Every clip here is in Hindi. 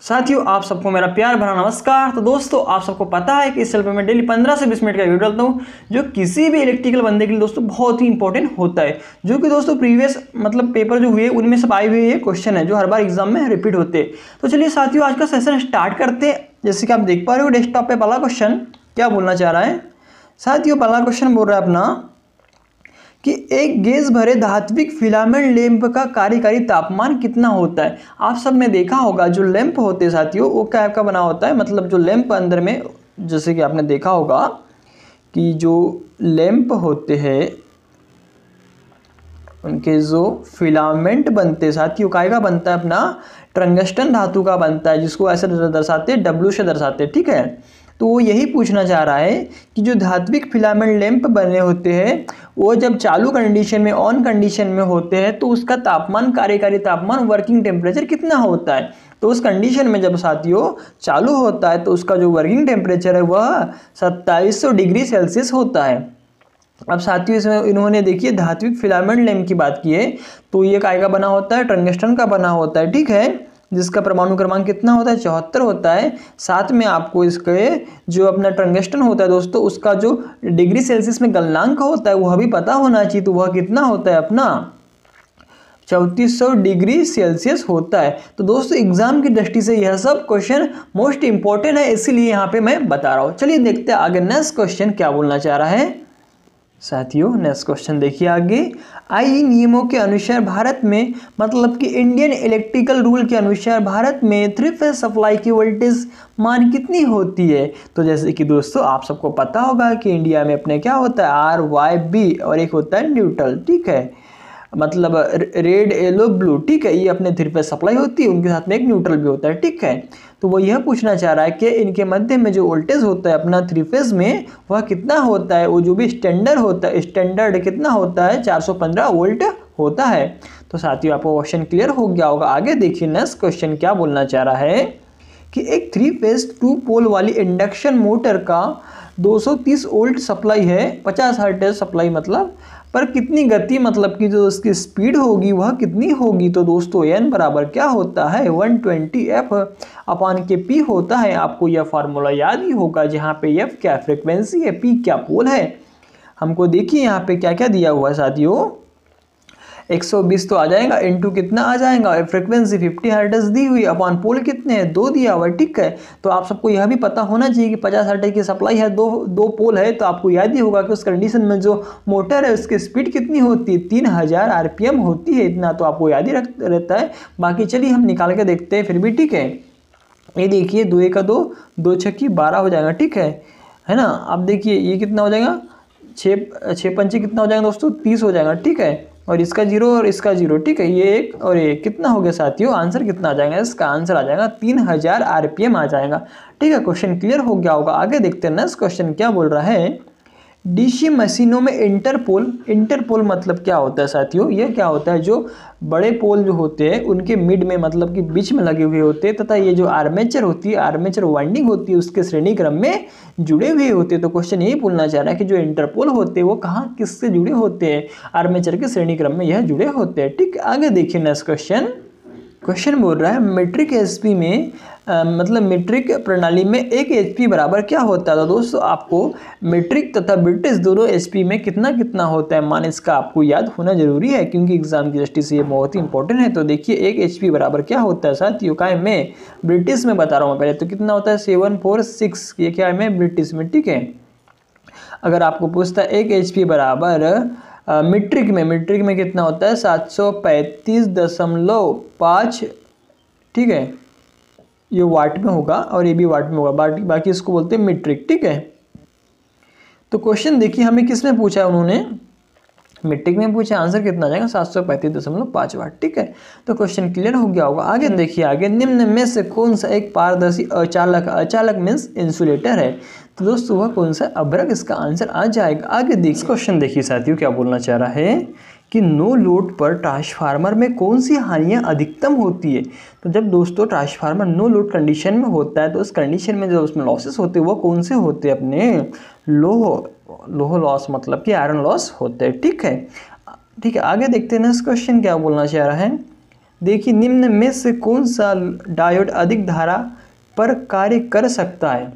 साथियों, आप सबको मेरा प्यार भरा नमस्कार। तो दोस्तों, आप सबको पता है कि इस चैनल पर मैं डेली 15 से 20 मिनट का वीडियो डालता हूँ, जो किसी भी इलेक्ट्रिकल बंदे के लिए दोस्तों बहुत ही इंपॉर्टेंट होता है। जो कि दोस्तों प्रीवियस पेपर जो हुए उनमें सब आए हुए ये क्वेश्चन है जो हर बार एग्जाम में रिपीट होते हैं। तो चलिए साथियों, आज का सेशन स्टार्ट करते हैं। जैसे कि आप देख पा रहे हो डेस्कटॉप पे पहला क्वेश्चन क्या बोलना चाह रहा है। साथियों, पहला क्वेश्चन बोल रहा है अपना कि एक गैस भरे धात्विक फिलामेंट लैंप का कार्यकारी तापमान कितना होता है। आप सब ने देखा होगा जो लैंप होते हैं साथियों, वो क्या का बना होता है, मतलब जो लैंप अंदर में, जैसे कि आपने देखा होगा कि जो लैंप होते हैं उनके जो फिलामेंट बनते हैं साथियों, काय का बनता है अपना टंगस्टन धातु का बनता है, जिसको ऐसे दर्शाते हैं W से दर्शाते हैं। ठीक है, तो वो यही पूछना चाह रहा है कि जो धात्विक फिलामेंट लैंप बने होते हैं वो जब चालू कंडीशन में, ऑन कंडीशन में होते हैं, तो उसका तापमान, कार्यकारी तापमान, वर्किंग टेम्परेचर कितना होता है। तो उस कंडीशन में जब साथियों चालू होता है तो उसका जो वर्किंग टेम्परेचर है वह 2700 डिग्री सेल्सियस होता है। अब साथियों इसमें इन्होंने देखिए धात्विक फिलामेंट लैंप की बात की है, तो ये काय का बना होता है, टंगस्टन का बना होता है। ठीक है, जिसका परमाणु क्रमांक कितना होता है, 74 होता है। साथ में आपको इसके जो अपना टंगस्टन होता है दोस्तों, उसका जो डिग्री सेल्सियस में गलनांक होता है वह भी पता होना चाहिए। तो वह कितना होता है अपना 3400 डिग्री सेल्सियस होता है। तो दोस्तों एग्जाम की दृष्टि से यह सब क्वेश्चन मोस्ट इंपॉर्टेंट है, इसीलिए यहाँ पे मैं बता रहा हूँ। चलिए देखते हैं आगे नेक्स्ट क्वेश्चन क्या बोलना चाह रहा है। साथियों नेक्स्ट क्वेश्चन देखिए आगे। आई नियमों के अनुसार भारत में, मतलब कि इंडियन इलेक्ट्रिकल रूल के अनुसार भारत में 3 फेज सप्लाई की वोल्टेज मान कितनी होती है। तो जैसे कि दोस्तों आप सबको पता होगा कि इंडिया में अपने क्या होता है RYB और एक होता है न्यूट्रल। ठीक है, मतलब रेड येलो ब्लू। ठीक है, ये अपने 3 फेज सप्लाई होती है, उनके साथ में एक न्यूट्रल भी होता है। ठीक है, तो वो यह पूछना चाह रहा है कि इनके मध्य में जो वोल्टेज होता है अपना 3 फेज में वह कितना होता है। वो जो भी स्टैंडर्ड होता है, स्टैंडर्ड कितना होता है, 415 वोल्ट होता है। तो साथियों आपको क्वेश्चन क्लियर हो गया होगा। आगे देखिए नेक्स्ट क्वेश्चन क्या बोलना चाह रहा है कि एक 3 फेज 2 पोल वाली इंडक्शन मोटर का 230 वोल्ट सप्लाई है, 50 हर्ट्ज सप्लाई मतलब, पर कितनी गति, मतलब कि जो उसकी स्पीड होगी वह कितनी होगी। तो दोस्तों n बराबर क्या होता है 120F अपान के P होता है। आपको यह फार्मूला याद ही होगा, जहाँ पे F क्या फ्रिक्वेंसी है, P क्या पोल है। हमको देखिए यहाँ पे क्या क्या दिया हुआ है साथियों, 120 तो आ जाएगा, इनटू कितना आ जाएगा, फ्रीक्वेंसी 50 हर्ट्ज दी हुई, अपॉन पोल कितने हैं, 2 दिया हुआ। ठीक है, तो आप सबको यह भी पता होना चाहिए कि 50 हर्ट्ज की सप्लाई है, दो पोल है, तो आपको याद ही होगा कि उस कंडीशन में जो मोटर है उसकी स्पीड कितनी होती है, 3000 RPM होती है। इतना तो आपको याद ही रहता है। बाकी चलिए हम निकाल के देखते हैं फिर भी। ठीक है, ये देखिए 2 1 2, 2 6 12 हो जाएगा। ठीक है ना। अब देखिए ये कितना हो जाएगा, 6 पंचे कितना हो जाएगा दोस्तों, 30 हो जाएगा। ठीक है, और इसका 0 और इसका 0। ठीक है, ये 1 और ये कितना हो गया साथियों, आंसर कितना आ जाएगा, इसका आंसर आ जाएगा 3000 RPM आ जाएगा। ठीक है, क्वेश्चन क्लियर हो गया होगा। आगे देखते हैं नेक्स्ट क्वेश्चन क्या बोल रहा है। डीसी मशीनों में इंटरपोल मतलब क्या होता है साथियों, ये क्या होता है, जो बड़े पोल जो होते हैं उनके मिड में, मतलब कि बीच में लगे हुए होते हैं, तथा ये जो आर्मेचर होती है, आर्मेचर वाइंडिंग होती है, उसके श्रेणी क्रम में जुड़े हुए होते हैं। तो क्वेश्चन यही पूछना चाह रहा है कि जो इंटरपोल होते हैं वो कहाँ किससे जुड़े होते हैं, आर्मेचर के श्रेणी क्रम में यह जुड़े होते हैं। ठीक, आगे देखिए नेक्स्ट क्वेश्चन बोल रहा है मीट्रिक एचपी में, मतलब मीट्रिक प्रणाली में 1 HP बराबर क्या होता है। तो दोस्तों आपको मीट्रिक तथा ब्रिटिश दोनों HP में कितना कितना होता है मान, इसका आपको याद होना जरूरी है, क्योंकि एग्जाम की दृष्टि से ये बहुत ही इंपॉर्टेंट है। तो देखिए 1 HP बराबर क्या होता है साथियों, का है मैं ब्रिटिश में बता रहा हूँ पहले, तो कितना होता है 746, ये क्या है मैं ब्रिटिश में। ठीक है, अगर आपको पूछता है 1 HP बराबर मीट्रिक में कितना होता है 735.5। ठीक है, ये वाट में होगा और ये भी वाट में होगा, बाकी इसको बोलते हैं मीट्रिक। ठीक है, तो क्वेश्चन देखिए हमें किस में पूछा है, उन्होंने मीट्रिक में पूछा, आंसर कितना आ जाएगा 735.5 वाट। ठीक है, तो क्वेश्चन क्लियर हो गया होगा। आगे देखिए आगे, निम्न में से कौन सा एक पारदर्शी अचालक मीन्स इंसुलेटर है। तो दोस्तों वह कौन सा अभ्रक, इसका आंसर आ जाएगा। आगे देखिए क्वेश्चन देखिए साथियों क्या बोलना चाह रहा है कि नो लोड पर ट्रांसफार्मर में कौन सी हानियां अधिकतम होती है। तो जब दोस्तों ट्रांसफार्मर नो लोड कंडीशन में होता है तो उस कंडीशन में जो उसमें लॉसेस होते हैं वो कौन से होते हैं, अपने लोह लॉस, मतलब कि आयरन लॉस होते हैं। ठीक है, आगे देखते हैं नेक्स्ट क्वेश्चन क्या बोलना चाह रहा है। देखिए निम्न में से कौन सा डायोड अधिक धारा पर कार्य कर सकता है?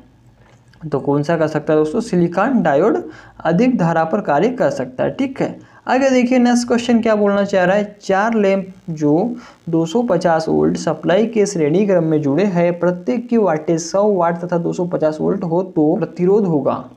तो कौन सा कर सकता है दोस्तों? सिलिकॉन डायोड अधिक धारा पर कार्य कर सकता है। ठीक है, आगे देखिए नेक्स्ट क्वेश्चन क्या बोलना चाह रहा है। 4 लैंप जो 250 वोल्ट सप्लाई के श्रेणी क्रम में जुड़े हैं, प्रत्येक की वाटेज 100 वाट तथा 250 वोल्ट हो तो प्रतिरोध होगा।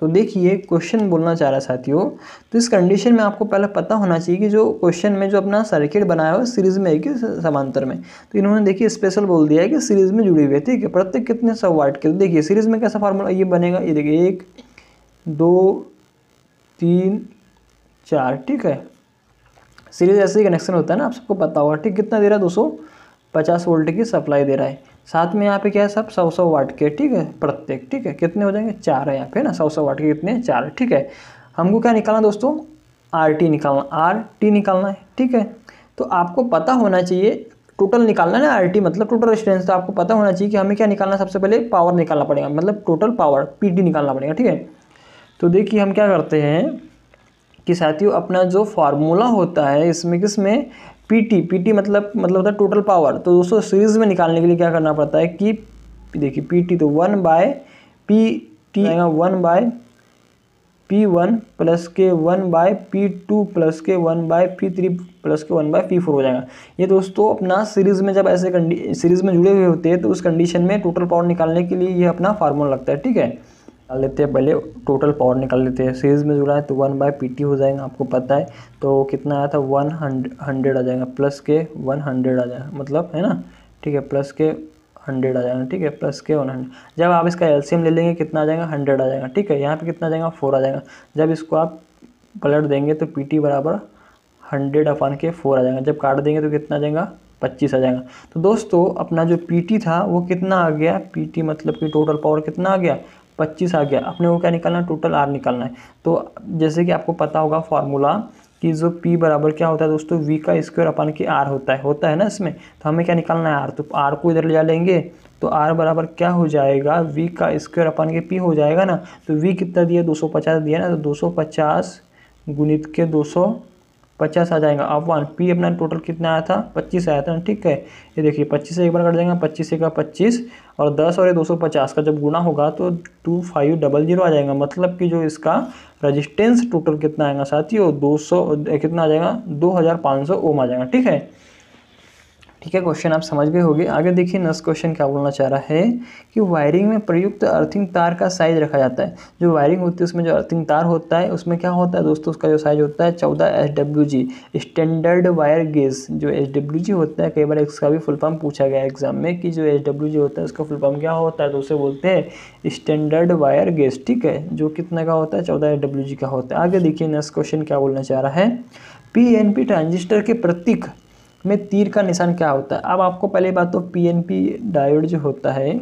तो देखिए क्वेश्चन बोलना चाह रहा है साथियों, तो इस कंडीशन में आपको पहले पता होना चाहिए कि जो क्वेश्चन में जो अपना सर्किट बनाया हुआ है सीरीज में है कि समांतर में। तो इन्होंने देखिए स्पेशल बोल दिया है कि सीरीज में जुड़ी हुई है। ठीक है, प्रत्येक कितने 100 वाट के। तो देखिए सीरीज में कैसा फार्मूला ये बनेगा, ये देखिए 1 2 3 4। ठीक है, सीरीज ऐसे ही कनेक्शन होता है ना, आप सबको पता होगा। ठीक, कितना दे रहा है? 250 वोल्ट की सप्लाई दे रहा है। साथ में यहाँ पे क्या है, सब 100 वाट के। ठीक है, प्रत्येक। ठीक है, कितने हो जाएंगे? 4 है यहाँ पे ना, 100 वाट के कितने? 4। ठीक है, हमको क्या निकालना दोस्तों? RT निकालना, RT निकालना है। ठीक है, तो आपको पता होना चाहिए टोटल निकालना है ना, RT मतलब टोटल रेजिस्टेंस। तो आपको पता होना चाहिए कि हमें क्या निकालना है, सबसे पहले पावर निकालना पड़ेगा, मतलब टोटल पावर PT निकालना पड़ेगा। ठीक है, तो देखिए हम क्या करते हैं कि साथियों अपना जो फार्मूला होता है इसमें किसमें PT मतलब होता है टोटल पावर। तो दोस्तों सीरीज में निकालने के लिए क्या करना पड़ता है कि देखिए PT तो 1/PT आएगा 1/P1 प्लस के 1/P2 प्लस के 1/P3 प्लस के 1/P4 हो जाएगा। ये दोस्तों अपना सीरीज में जब ऐसे सीरीज में जुड़े हुए होते हैं तो उस कंडीशन में टोटल पावर निकालने के लिए ये अपना फार्मूला लगता है। ठीक है, निकाल लेते हैं, पहले टोटल पावर निकाल लेते हैं। सीरीज में जुड़ा है तो 1/PT हो जाएगा, आपको पता है। तो कितना आया था? 100 आ जाएगा, प्लस के 100 आ जाएगा, मतलब है ना। ठीक है, प्लस के 100 आ जाएगा। ठीक है, प्लस के 100। जब आप इसका LCM ले लेंगे कितना आ जाएगा? 100 आ जाएगा। ठीक है, यहाँ पे कितना आ जाएगा? 4 आ जाएगा। जब इसको आप पलट देंगे तो PT बराबर 100/4 आ जाएगा। जब काट देंगे तो कितना आ जाएगा? 25 आ जाएगा। तो दोस्तों अपना जो PT था वो कितना आ गया? PT मतलब कि टोटल पावर कितना आ गया? 25 आ गया। अपने को क्या निकालना है? टोटल R निकालना है। तो जैसे कि आपको पता होगा फार्मूला कि जो P बराबर क्या होता है दोस्तों? V का स्क्वायर अपन के R होता है ना इसमें। तो हमें क्या निकालना है? R। तो R को इधर ले जा लेंगे तो R बराबर क्या हो जाएगा? V का स्क्वायर अपन के P हो जाएगा ना। तो V कितना दिया? 250 दिया ना, तो 250 गुणित के 250 आ जाएगा अपॉन P अपना टोटल कितना आया था? 25 आया था। ठीक है, ये देखिए 25 से एक बार कट जाएगा, 25 से का 25 और 10 और ये 250 का जब गुना होगा तो 2500 आ जाएगा। मतलब कि जो इसका रेजिस्टेंस टोटल कितना आएगा साथियों? 200 कितना आ जाएगा? 2500 ओम आ जाएगा। ठीक है, ठीक है, क्वेश्चन आप समझ गए होंगे। आगे देखिए नेक्स्ट क्वेश्चन क्या बोलना चाह रहा है कि वायरिंग में प्रयुक्त अर्थिंग तार का साइज रखा जाता है। जो वायरिंग होती है उसमें जो अर्थिंग तार होता है उसमें क्या होता है दोस्तों? उसका जो साइज होता है 14 SWG स्टैंडर्ड वायर गेज। जो SWG होता है, कई बार इसका भी फुल फॉर्म पूछा गया एग्जाम में कि जो SWG होता है उसका फुल फॉर्म क्या होता है, तो उसे बोलते हैं स्टैंडर्ड वायर गेज। ठीक है, जो कितना का होता है? 14 SWG का होता है। आगे देखिए नेक्स्ट क्वेश्चन क्या बोलना चाह रहा है। PNP ट्रांजिस्टर के प्रतीक में तीर का निशान क्या होता है? अब आपको पहले बात तो PNP डायोड जो होता है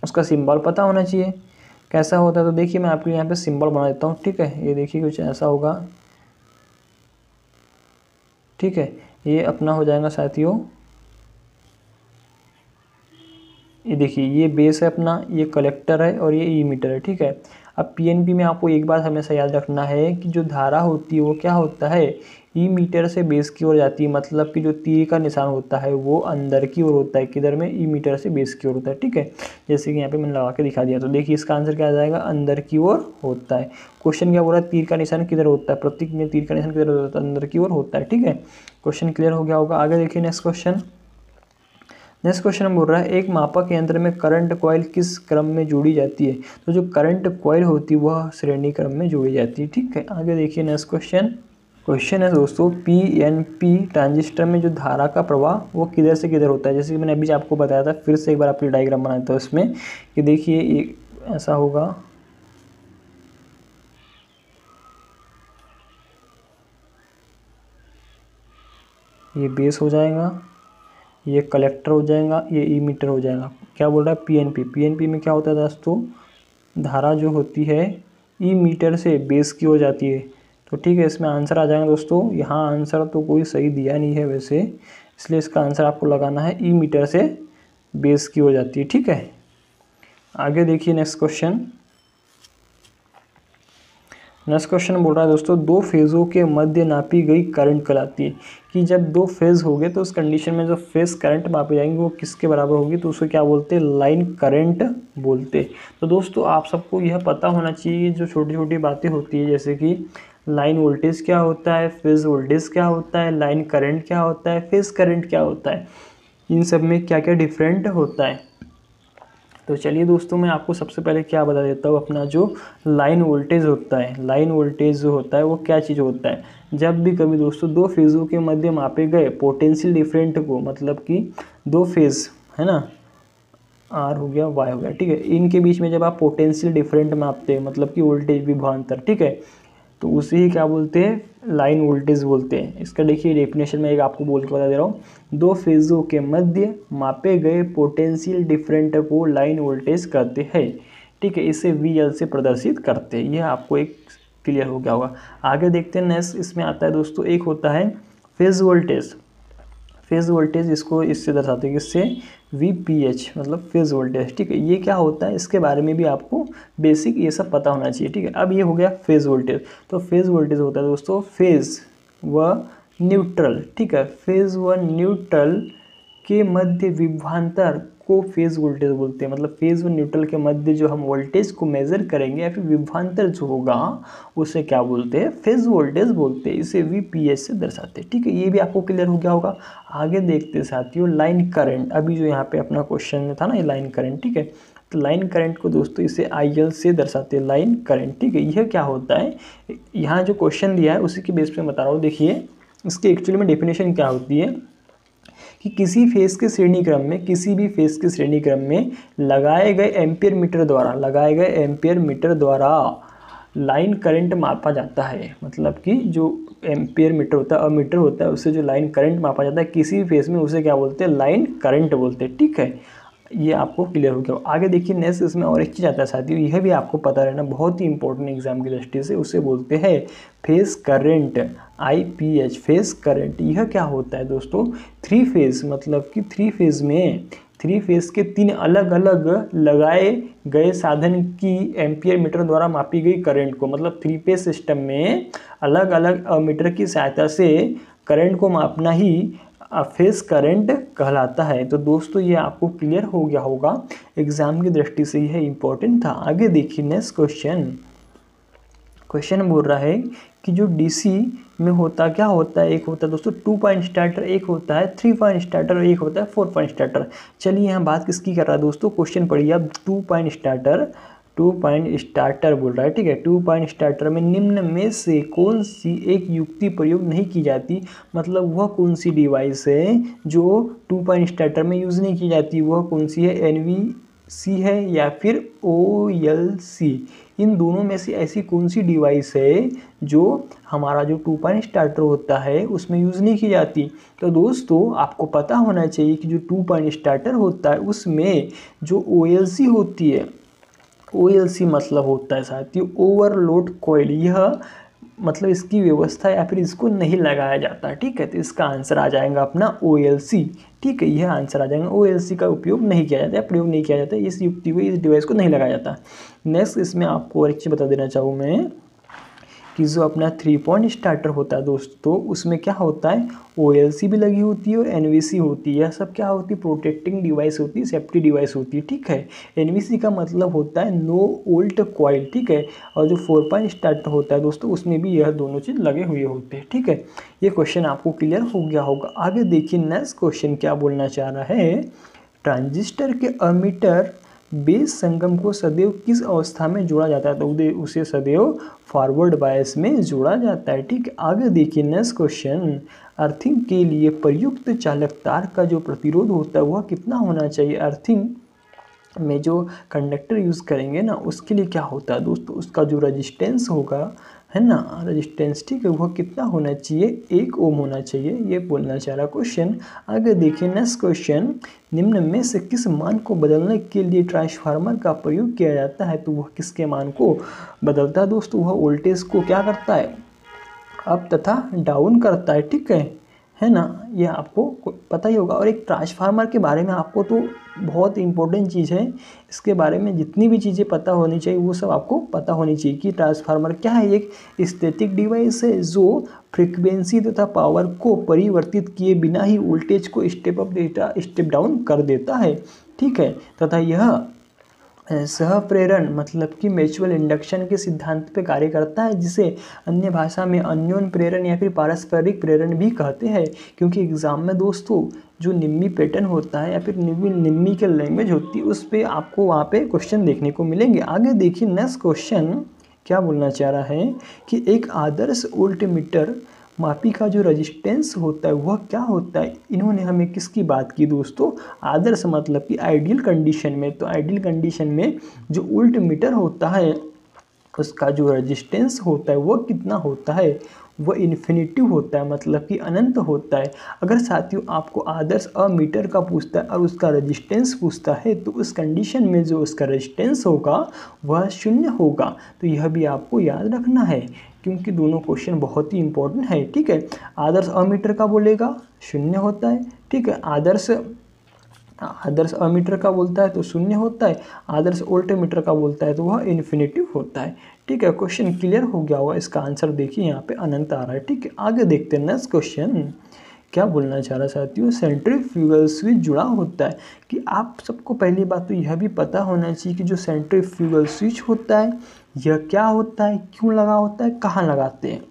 उसका सिंबल पता होना चाहिए कैसा होता है। तो देखिए मैं आपको यहाँ पे सिंबल बना देता हूँ। ठीक है, ये देखिए कुछ ऐसा होगा। ठीक है, ये अपना हो जाएगा साथियों, ये देखिए ये बेस है अपना, ये कलेक्टर है और ये ईमीटर है। ठीक है, अब PNP में आपको एक बात हमेशा याद रखना है कि जो धारा होती है वो क्या होता है? ईमीटर से बेस की ओर जाती है। मतलब कि जो तीर का निशान होता है वो अंदर की ओर होता है, किधर में? ईमीटर से बेस की ओर होता है। ठीक है, जैसे कि यहाँ पे मैंने लगा के दिखा दिया। तो देखिए इसका आंसर क्या आ जाएगा? अंदर की ओर होता है। क्वेश्चन क्या बोल रहा है? तीर का निशान किधर होता है? प्रतीक में तीर का निशान किधर होता है? अंदर की ओर होता है। ठीक है, क्वेश्चन क्लियर हो गया होगा। आगे देखिए नेक्स्ट क्वेश्चन। नेक्स्ट क्वेश्चन हम बोल रहा है एक मापक यंत्र में करंट कॉइल किस क्रम में जोड़ी जाती है? तो जो करंट कॉइल होती है वह श्रेणी क्रम में जोड़ी जाती है। ठीक है, आगे देखिए नेक्स्ट क्वेश्चन है दोस्तों PNP ट्रांजिस्टर में जो धारा का प्रवाह वो किधर से किधर होता है? जैसे कि मैंने अभी आपको बताया था, फिर से एक बार आपकी डायग्राम बनाता हूँ इसमें कि देखिए ये ऐसा होगा। ये बेस हो जाएगा, ये कलेक्टर हो जाएगा, ये ईमीटर हो जाएगा। क्या बोल रहा है? PNP में क्या होता है दोस्तों? धारा जो होती है ईमीटर से बेस की हो जाती है। तो ठीक है, इसमें आंसर आ जाएगा दोस्तों। यहाँ आंसर तो कोई सही दिया नहीं है वैसे, इसलिए इसका आंसर आपको लगाना है ईमीटर से बेस की हो जाती है। ठीक है, आगे देखिए नेक्स्ट नेक्स्ट क्वेश्चन बोल रहा है दोस्तों, दो फेज़ों के मध्य नापी गई करंट कहलाती है। कि जब दो फेज़ हो गए तो उस कंडीशन में जो फेज़ करंट मापी जाएंगे वो किसके बराबर होगी, तो उसको क्या बोलते हैं, लाइन करंट बोलते। तो दोस्तों आप सबको यह पता होना चाहिए, जो छोटी छोटी बातें होती है जैसे कि लाइन वोल्टेज क्या होता है, फेज़ वोल्टेज क्या होता है, लाइन करंट क्या होता है, फेज़ करंट क्या होता है, इन सब में क्या क्या डिफरेंट होता है। तो चलिए दोस्तों मैं आपको सबसे पहले क्या बता देता हूँ, अपना जो लाइन वोल्टेज होता है, लाइन वोल्टेज जो होता है वो क्या चीज़ होता है। जब भी कभी दोस्तों दो फेज़ों के मध्य मापे गए पोटेंशियल डिफरेंट को, मतलब कि दो फेज़ है ना, आर हो गया वाई हो गया, ठीक है, इनके बीच में जब आप पोटेंशियल डिफरेंट मापते हैं, मतलब कि वोल्टेज विभवांतर, ठीक है, तो उसे ही क्या बोलते हैं, लाइन वोल्टेज बोलते हैं। इसका देखिए डेफिनेशन में एक आपको बोल के बता दे रहा हूँ, दो फेज़ों के मध्य मापे गए पोटेंशियल डिफरेंट को लाइन वोल्टेज कहते हैं, ठीक है, इसे VL से प्रदर्शित करते हैं। यह आपको एक क्लियर हो गया होगा। आगे देखते हैं नेक्स्ट इसमें आता है दोस्तों, एक होता है फेज़ वोल्टेज। फेज़ वोल्टेज इसको इससे दर्शाते हैं, किससे, VPH मतलब फेज़ वोल्टेज, ठीक है। ये क्या होता है इसके बारे में भी आपको बेसिक ये सब पता होना चाहिए, ठीक है। अब ये हो गया फेज़ वोल्टेज। तो फेज़ वोल्टेज होता है दोस्तों फेज़ व न्यूट्रल, ठीक है, फेज़ व न्यूट्रल के मध्य विभवांतर को फेज़ वोल्टेज बोलते हैं। मतलब फेज़ व न्यूट्रल के मध्य जो हम वोल्टेज को मेजर करेंगे या फिर विभवांतर जो होगा उसे क्या बोलते हैं, फेज़ वोल्टेज बोलते हैं। इसे VPH से दर्शाते हैं, ठीक है। ये भी आपको क्लियर हो गया होगा। आगे देखते साथियों लाइन करंट, अभी जो यहाँ पे अपना क्वेश्चन में था ना ये लाइन करंट, ठीक है। तो लाइन करंट को दोस्तों इसे IL से दर्शाते हैं, लाइन करंट, ठीक है। यह क्या होता है, यहाँ जो क्वेश्चन दिया है उसी के बेस पे बता रहा हूँ। देखिए इसके एक्चुअली में डेफिनेशन क्या होती है कि किसी फेज़ के श्रेणी क्रम में, किसी भी फेज़ के श्रेणी क्रम में लगाए गए एम्पियर मीटर द्वारा लाइन करंट मापा जाता है। मतलब कि जो एम्पियर मीटर होता है, अमीटर होता है, उससे जो लाइन करंट मापा जाता है किसी भी फेज़ में उसे क्या बोलते हैं, लाइन करंट बोलते हैं, ठीक है। ये आपको क्लियर हो गया। आगे देखिए नेक्स्ट इसमें और एक चीज़ आता है साथियों, यह भी आपको पता रहना बहुत ही इंपॉर्टेंट एग्जाम की दृष्टि से, उसे बोलते हैं phase current, IPH phase current. यह क्या होता है दोस्तों, थ्री फेज़, मतलब कि थ्री फेज़ के तीन अलग अलग लगाए गए साधन की एम्पियर मीटर द्वारा मापी गई करंट को, मतलब थ्री फेज़ सिस्टम में अलग अलग मीटर की सहायता से करंट को मापना ही फेज़ करंट कहलाता है। तो दोस्तों ये आपको क्लियर हो गया होगा, एग्जाम की दृष्टि से यह इंपॉर्टेंट था। आगे देखिए नेक्स्ट क्वेश्चन बोल रहा है कि जो DC में होता क्या होता है, एक होता है दोस्तों 2 पॉइंट स्टार्टर, एक होता है 3 पॉइंट स्टार्टर और एक होता है 4 पॉइंट स्टार्टर। चलिए यहाँ बात किसकी कर रहा है दोस्तों, क्वेश्चन पढ़िए अब। 2 पॉइंट स्टार्टर बोल रहा है, ठीक है। 2 पॉइंट स्टार्टर में निम्न में से कौन सी एक युक्ति प्रयोग नहीं की जाती, मतलब वह कौन सी डिवाइस है जो 2 पॉइंट स्टार्टर में यूज़ नहीं की जाती, वह कौन सी है, NVC है या फिर OLC। इन दोनों में से ऐसी कौन सी डिवाइस है जो हमारा जो 2 पॉइंट स्टार्टर होता है उसमें यूज़ नहीं की जाती। तो दोस्तों आपको पता होना चाहिए कि जो 2 पॉइंट स्टार्टर होता है उसमें जो OLC होती है, OLC मतलब होता है साथियों ओवरलोड कॉइल। यह मतलब इसकी व्यवस्था या फिर इसको नहीं लगाया जाता, ठीक है। तो इसका आंसर आ जाएगा अपना OLC, ठीक है। यह आंसर आ जाएगा, OLC का उपयोग नहीं किया जाता है, प्रयोग नहीं किया जाता है, इस युक्ति को, इस डिवाइस को नहीं लगाया जाता। नेक्स्ट इसमें आपको और एक चीज़ बता देना चाहूँ मैं कि जो अपना 3 पॉइंट स्टार्टर होता है दोस्तों उसमें क्या होता है, OLC भी लगी होती है और NVC होती है। यह सब क्या होती है, प्रोटेक्टिंग डिवाइस होती है, सेफ्टी डिवाइस होती है, ठीक है। NVC का मतलब होता है नो वोल्ट कॉइल, ठीक है। और जो 4 पॉइंट स्टार्टर होता है दोस्तों उसमें भी यह दोनों चीज़ लगे हुए होते हैं, ठीक है। ये क्वेश्चन आपको क्लियर हो गया होगा। आगे देखिए नेक्स्ट क्वेश्चन क्या बोलना चाह रहा है, ट्रांजिस्टर के अमीटर बेस संगम को सदैव किस अवस्था में जोड़ा जाता है, तो उसे सदैव फॉरवर्ड बायस में जोड़ा जाता है, ठीक है। आगे देखिए नेक्स्ट क्वेश्चन, अर्थिंग के लिए प्रयुक्त चालक तार का जो प्रतिरोध होता है वह कितना होना चाहिए। अर्थिंग में जो कंडक्टर यूज़ करेंगे ना उसके लिए क्या होता है दोस्तों, उसका जो रजिस्टेंस होगा है ना, रजिस्टेंस, ठीक है, वह कितना होना चाहिए, 1 ओम होना चाहिए, ये बोलना चाह रहा क्वेश्चन। आगे देखिए नेक्स्ट क्वेश्चन, निम्न में से किस मान को बदलने के लिए ट्रांसफार्मर का प्रयोग किया जाता है, तो वह किसके मान को बदलता है दोस्तों, वह वोल्टेज को क्या करता है, अप तथा डाउन करता है, ठीक है है ना, ये आपको पता ही होगा। और एक ट्रांसफार्मर के बारे में आपको तो बहुत इंपॉर्टेंट चीज़ है, इसके बारे में जितनी भी चीज़ें पता होनी चाहिए वो सब आपको पता होनी चाहिए कि ट्रांसफार्मर क्या है। एक स्टैटिक डिवाइस है जो फ्रीक्वेंसी तथा पावर को परिवर्तित किए बिना ही वोल्टेज को step up data step down कर देता है, ठीक है। तथा यह सहप्रेरण मतलब कि म्यूचुअल इंडक्शन के सिद्धांत पे कार्य करता है, जिसे अन्य भाषा में अन्योन प्रेरण या फिर पारस्परिक प्रेरण भी कहते हैं। क्योंकि एग्जाम में दोस्तों जो निम्मी पैटर्न होता है या फिर निम्मी के लैंग्वेज होती है उस पर आपको वहाँ पे क्वेश्चन देखने को मिलेंगे। आगे देखिए नेक्स्ट क्वेश्चन क्या बोलना चाह रहा है कि एक आदर्श वोल्टमीटर मापी का जो रेजिस्टेंस होता है वह क्या होता है। इन्होंने हमें किसकी बात की दोस्तों, आदर्श मतलब कि आइडियल कंडीशन में। तो आइडियल कंडीशन में जो वोल्टमीटर होता है उसका जो रेजिस्टेंस होता है वह कितना होता है, वह इन्फिनिटी होता है, मतलब कि अनंत होता है। अगर साथियों आपको आदर्श अमीटर का पूछता है और उसका रेजिस्टेंस पूछता है तो उस कंडीशन में जो उसका रेजिस्टेंस होगा वह 0 होगा। तो यह भी आपको याद रखना है क्योंकि दोनों क्वेश्चन बहुत ही इंपॉर्टेंट है, ठीक है। आदर्श अमीटर का बोलेगा 0 होता है, ठीक है। आदर्श अमीटर का बोलता है तो 0 होता है, आदर्श वोल्टमीटर का बोलता है तो वह इन्फिनिटी होता है, ठीक है। क्वेश्चन क्लियर हो गया होगा। इसका आंसर देखिए यहाँ पे अनंत आ रहा है, ठीक है। आगे देखते हैं नेक्स्ट क्वेश्चन क्या बोलना चाह रहा है साथियों, सेंट्रीफ्यूगल स्विच जुड़ा होता है। कि आप सबको पहली बात तो यह भी पता होना चाहिए कि जो सेंट्रीफ्यूगल स्विच होता है यह क्या होता है, क्यों लगा होता है, कहाँ लगाते हैं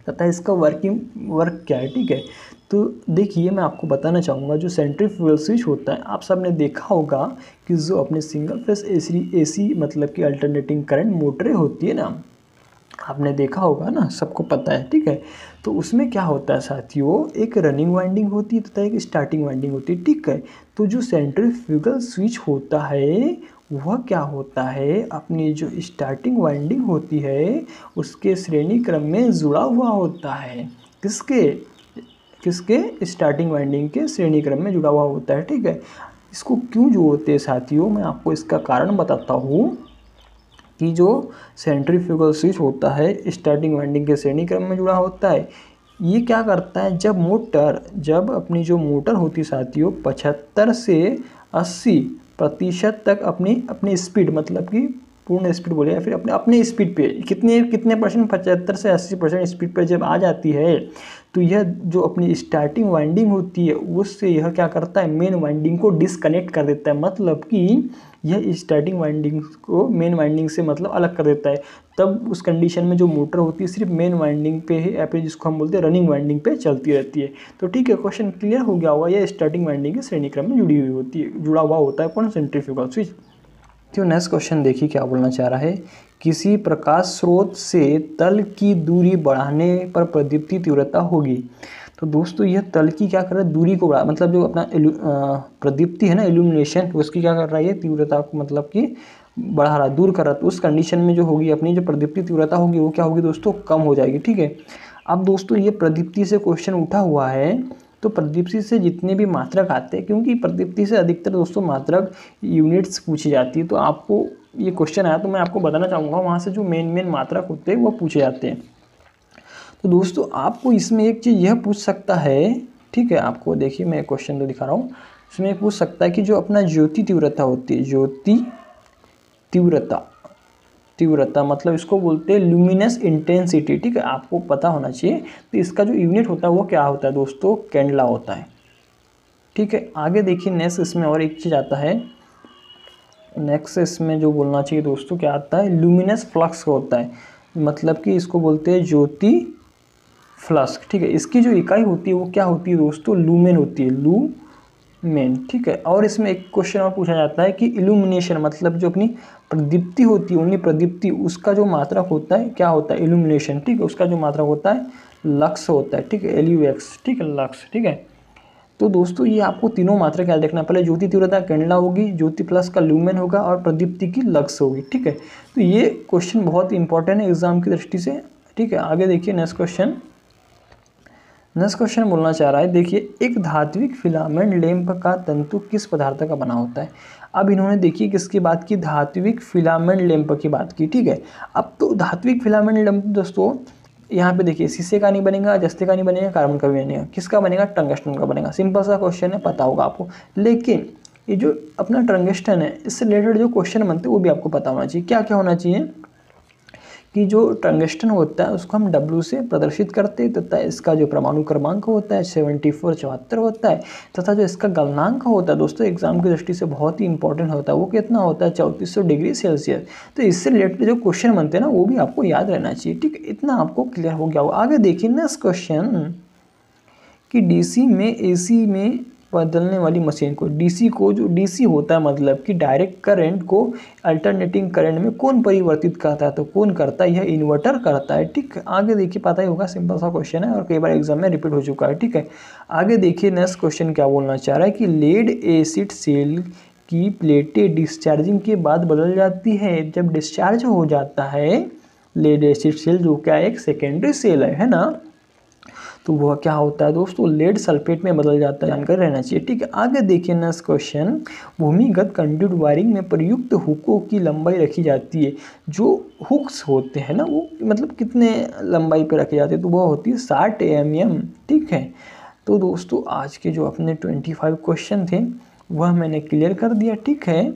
तथा इसका वर्क क्या है, ठीक है। तो देखिए मैं आपको बताना चाहूँगा जो सेंट्रीफ्यूगल स्विच होता है आप सब ने देखा होगा कि जो अपने सिंगल फेस एसी मतलब कि अल्टरनेटिंग करंट मोटरें होती है ना, आपने देखा होगा ना, सबको पता है, ठीक है। तो उसमें क्या होता है साथियों, एक रनिंग वाइंडिंग होती है तथा एक स्टार्टिंग वाइंडिंग होती है, ठीक है। तो जो सेंट्रीफ्यूगल स्विच होता है वह क्या होता है, अपनी जो स्टार्टिंग वाइंडिंग होती है उसके श्रेणी क्रम में जुड़ा हुआ होता है। किसके स्टार्टिंग वाइंडिंग के श्रेणी क्रम में जुड़ा हुआ होता है, ठीक है। इसको क्यों जोड़ते हैं साथियों, मैं आपको इसका कारण बताता हूँ कि जो सेंट्रीफ्यूगल स्विच होता है स्टार्टिंग वाइंडिंग के श्रेणी क्रम में जुड़ा होता है। ये क्या करता है, जब अपनी जो मोटर होती है साथियों 75 से 80% तक अपनी स्पीड मतलब कि पूर्ण स्पीड बोले या फिर अपने स्पीड पे कितने परसेंट 75 से 80% स्पीड पर जब आ जाती है तो यह जो अपनी स्टार्टिंग वाइंडिंग होती है उससे यह क्या करता है, मेन वाइंडिंग को डिस्कनेक्ट कर देता है। मतलब कि यह स्टार्टिंग वाइंडिंग को मेन वाइंडिंग से मतलब अलग कर देता है। तब उस कंडीशन में जो मोटर होती है सिर्फ मेन वाइंडिंग पे ही या फिर जिसको हम बोलते हैं रनिंग वाइंडिंग पे चलती रहती है। तो ठीक है, क्वेश्चन क्लियर हो गया होगा। यह स्टार्टिंग वाइंडिंग के श्रेणी क्रम में जुड़ा हुआ होता है कौन, सेंट्रीफ्यूगल स्विच। तो नेक्स्ट क्वेश्चन देखिए क्या बोलना चाह रहा है, किसी प्रकाश स्रोत से तल की दूरी बढ़ाने पर प्रदीप्ति तीव्रता होगी। तो दोस्तों यह तल की क्या कर रहा है, दूरी को बढ़ा, मतलब जो अपना प्रदीप्ति है ना, इल्यूमिनेशन, उसकी क्या कर रहा है, ये तीव्रता को मतलब कि बढ़ा रहा, दूर कर रहा। तो उस कंडीशन में जो होगी अपनी जो प्रदीप्ति तीव्रता होगी वो क्या होगी दोस्तों, कम हो जाएगी, ठीक है। अब दोस्तों ये प्रदीप्ति से क्वेश्चन उठा हुआ है तो प्रदीप्ति से जितने भी मात्रक आते हैं, क्योंकि प्रदीप्ति से अधिकतर दोस्तों मात्रक यूनिट्स पूछी जाती है, तो आपको ये क्वेश्चन आया तो मैं आपको बताना चाहूँगा वहाँ से जो मेन मात्रक होते हैं वो पूछे जाते हैं। तो दोस्तों आपको इसमें एक चीज़ यह पूछ सकता है, ठीक है, आपको देखिए मैं क्वेश्चन तो दिखा रहा हूँ, इसमें पूछ सकता है कि जो अपना ज्योति तीव्रता होती है, ज्योति तीव्रता मतलब इसको बोलते हैं ल्यूमिनस इंटेंसिटी, ठीक है, आपको पता होना चाहिए। तो इसका जो यूनिट होता है वो क्या होता है दोस्तों, कैंडला होता है, ठीक है। आगे देखिए नेक्स्ट इसमें और एक चीज़ आता है, नेक्स्ट इसमें जो बोलना चाहिए दोस्तों क्या आता है, ल्यूमिनस फ्लक्स होता है, मतलब कि इसको बोलते हैं ज्योति फ्लक्स, ठीक है। इसकी जो इकाई होती है वो क्या होती है दोस्तों, लूमेन होती है, लूमेन, ठीक है। और इसमें एक क्वेश्चन और पूछा जाता है कि इल्यूमिनेशन मतलब जो अपनी प्रदीप्ति होती है, उन्हीं प्रदीप्ति उसका जो मात्रक होता है क्या होता है, इल्यूमिनेशन, ठीक है, उसका जो मात्रक होता है लक्स होता है, ठीक है, LUX, ठीक है, लक्स, ठीक है। तो दोस्तों ये आपको तीनों मात्रक याद रखना, पहले ज्योति तीव्रता कैंडला होगी, ज्योति प्लस का लूमेन होगा और प्रदीप्ति की लक्स होगी, ठीक है। तो ये क्वेश्चन बहुत इंपॉर्टेंट है एग्जाम की दृष्टि से, ठीक है। आगे देखिए नेक्स्ट क्वेश्चन बोलना चाह रहा है, देखिए एक धात्विक फिलामेंट लैंप का तंतु किस पदार्थ का बना होता है। अब इन्होंने देखिए किसकी बात की, धात्विक फिलामेंट लैंप की बात की, ठीक है। अब तो धात्विक फिलामेंट लैंप दोस्तों यहाँ पे देखिए शीशे का नहीं बनेगा, जस्ते का नहीं बनेगा, कार्बन का भी बनेगा, किसका बनेगा, टंगस्टन का बनेगा। सिंपल सा क्वेश्चन है, पता होगा आपको। लेकिन ये जो अपना टंगस्टन है इससे रिलेटेड जो क्वेश्चन बनते हैं वो भी आपको पता होना चाहिए। क्या क्या होना चाहिए कि जो टंगस्टन होता है उसको हम W से प्रदर्शित करते हैं, तथा इसका जो परमाणु क्रमांक होता है 74 होता है, तथा जो इसका गलनांक होता है दोस्तों एग्जाम की दृष्टि से बहुत ही इंपॉर्टेंट होता है, वो कितना होता है 3400 डिग्री सेल्सियस। तो इससे रिलेटेड जो क्वेश्चन बनते हैं ना वो भी आपको याद रहना चाहिए, ठीक है। इतना आपको क्लियर हो गया होगा। आगे देखिए नेक्स्ट क्वेश्चन कि DC में AC में बदलने वाली मशीन को, DC को, जो DC होता है मतलब कि डायरेक्ट करंट को अल्टरनेटिंग करंट में कौन परिवर्तित करता है, तो कौन करता है, यह इन्वर्टर करता है, ठीक है। आगे देखिए, पता ही होगा, सिंपल सा क्वेश्चन है और कई बार एग्जाम में रिपीट हो चुका है, ठीक है। आगे देखिए नेक्स्ट क्वेश्चन क्या बोलना चाह रहा है कि लेड एसिड सेल की प्लेटें डिस्चार्जिंग के बाद बदल जाती है। जब डिस्चार्ज हो जाता है लेड एसिड सेल, जो क्या एक सेकेंडरी सेल है ना, तो वह क्या होता है दोस्तों, लेड सल्फेट में बदल जाता है, जानकर रहना चाहिए, ठीक है। आगे देखिए नेक्स्ट क्वेश्चन, भूमिगत कंडक्ट वायरिंग में प्रयुक्त हुकों की लंबाई रखी जाती है। जो हुक्स होते हैं ना वो मतलब कितने लंबाई पे रखे जाते हैं, तो वह होती है 60 mm, ठीक है। तो दोस्तों आज के जो अपने 25 क्वेश्चन थे वह मैंने क्लियर कर दिया, ठीक है।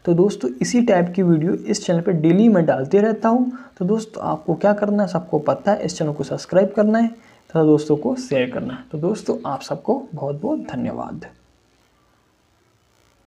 तो दोस्तों इसी टाइप की वीडियो इस चैनल पे डेली मैं डालते रहता हूँ। तो दोस्तों आपको क्या करना है, सबको पता है, इस चैनल को सब्सक्राइब करना है तथा दोस्तों को शेयर करना है। तो दोस्तों आप सबको बहुत बहुत धन्यवाद।